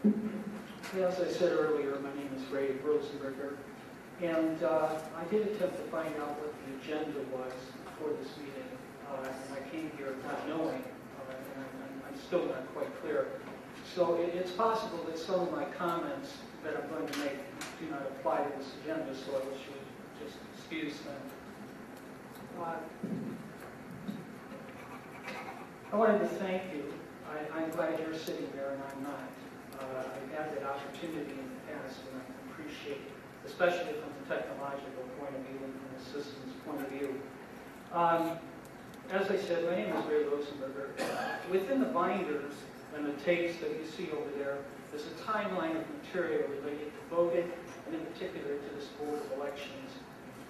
As I said earlier, my name is Ray Rosenberger, and I did attempt to find out what the agenda was for this meeting, and I came here not knowing, and I'm still not quite clear. So it's possible that some of my comments that I'm going to make do not apply to this agenda, so I wish you would just excuse them. I wanted to thank you. I'm glad you're sitting there and I'm not. I've had that opportunity in the past, and I appreciate it, especially from the technological point of view and from the systems point of view. As I said, my name is Ray Rosenberger. Within the binders and the tapes that you see over there, there's a timeline of material related to voting, and in particular to this Board of Elections.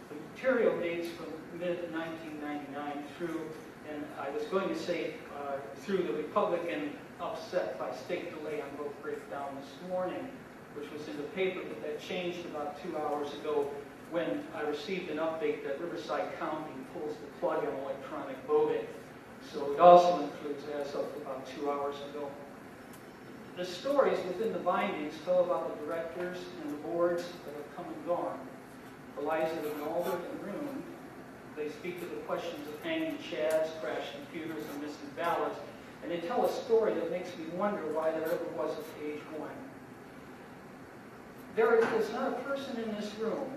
The material dates from mid-1999 through, and I was going to say through the Republican upset by state delay on vote breakdown this morning, which was in the paper, but that changed about 2 hours ago when I received an update that Riverside County pulls the plug on electronic voting. So it also includes as of about 2 hours ago. The stories within the bindings tell about the directors and the boards that have come and gone, the lives that have been altered and ruined. They speak to the questions of hanging chads, crashed computers, and missing ballots, and they tell a story that makes me wonder why there ever was a page one. There is not a person in this room,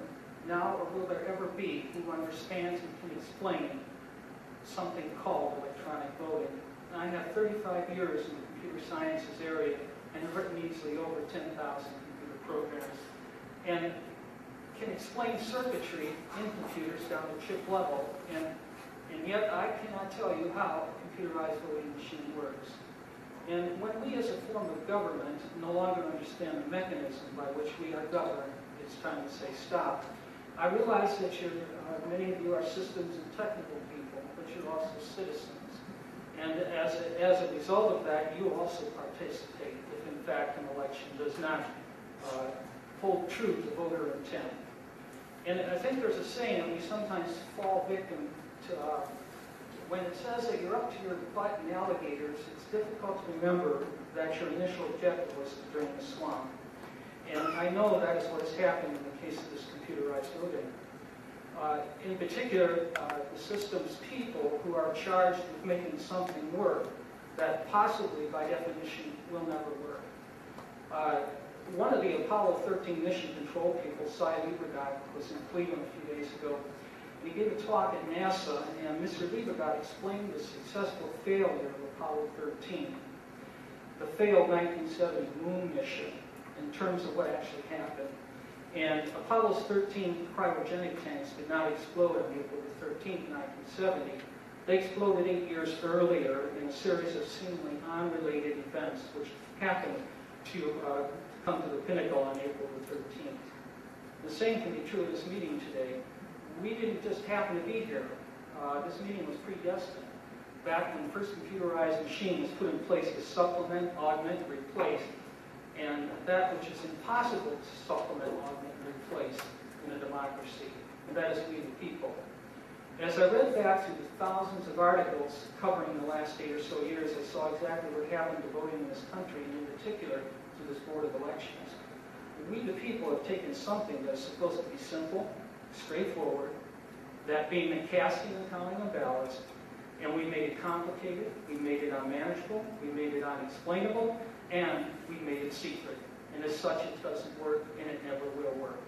now or will there ever be, who understands and can explain something called electronic voting. And I have 35 years in the computer sciences area and have written easily over 10,000 computer programs, and can explain circuitry in computers down to chip level, and yet I cannot tell you how a computerized voting machine works. And when we as a form of government no longer understand the mechanism by which we are governed, it's time to say stop. I realize that many of you are systems and technical people, but you're also citizens. And as a result of that, you also participate if in fact an election does not hold true to voter intent. And I think there's a saying that we sometimes fall victim to, when it says that you're up to your butt in alligators, it's difficult to remember that your initial objective was to drain the swamp. And I know that is what has happened in the case of this computerized voting. In particular, the system's people who are charged with making something work that possibly, by definition, will never work. One of the Apollo 13 mission control people, Cy Liebergott, was in Cleveland a few days ago. And he gave a talk at NASA, and Mr. Liebergott explained the successful failure of Apollo 13, the failed 1970 moon mission, in terms of what actually happened. And Apollo's 13 cryogenic tanks did not explode on April the 13th, 1970. They exploded 8 years earlier in a series of seemingly unrelated events, which happened to come to the pinnacle on April the 13th. The same can be true of this meeting today. We didn't just happen to be here. This meeting was predestined. Back when the first computerized machine was put in place to supplement, augment, replace, and that which is impossible to supplement, augment, and replace in a democracy, and that is we the people. As I read back through the thousands of articles covering the last 8 or so years, I saw exactly what happened to voting in this country, and in particular to this Board of Elections. We the people have taken something that is supposed to be simple, straightforward, that being the casting and counting of ballots, and we made it complicated, we made it unmanageable, we made it unexplainable, and we made it secret. And as such, it doesn't work, and it never will work.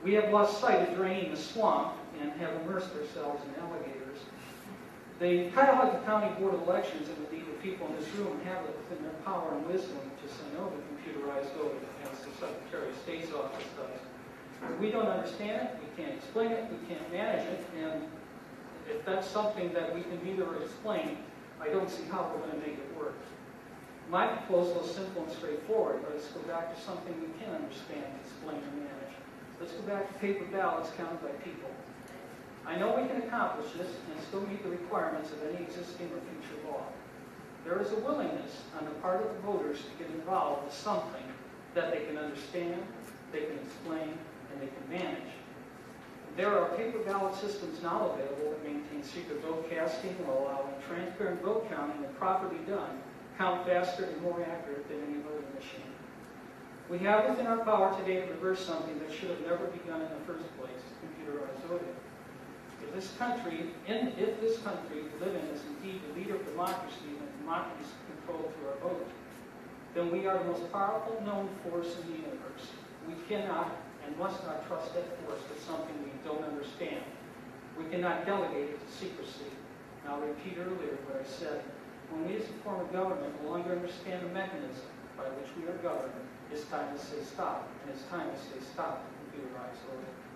We have lost sight of draining the swamp and have immersed ourselves in alligators. The Cuyahoga County Board of Elections, and indeed the people in this room, have it within their power and wisdom to say no to computerized voting, as the Secretary of State's office does. We don't understand it, we can't explain it, we can't manage it, and if that's something that we can neither explain, I don't see how we're going to make it work. My proposal is simple and straightforward, but let's go back to something we can understand, explain, and manage. Let's go back to paper ballots counted by people. I know we can accomplish this and still meet the requirements of any existing or future law. There is a willingness on the part of the voters to get involved with something that they can understand, they can explain, and they can manage. There are paper ballot systems now available that maintain secret vote casting while allowing transparent vote counting and properly done, count faster and more accurate than any voting machine. We have within our power today to reverse something that should have never begun in the first place, computerized voting. If this country living is indeed the leader of democracy and democracy is controlled through our vote, then we are the most powerful known force in the universe. We cannot and must not trust that force with something we don't understand. We cannot delegate it to secrecy. And I'll repeat earlier what I said. When we as a form of government no longer understand the mechanism by which we are governed, it's time to say stop. And it's time to say stop to computerized voting.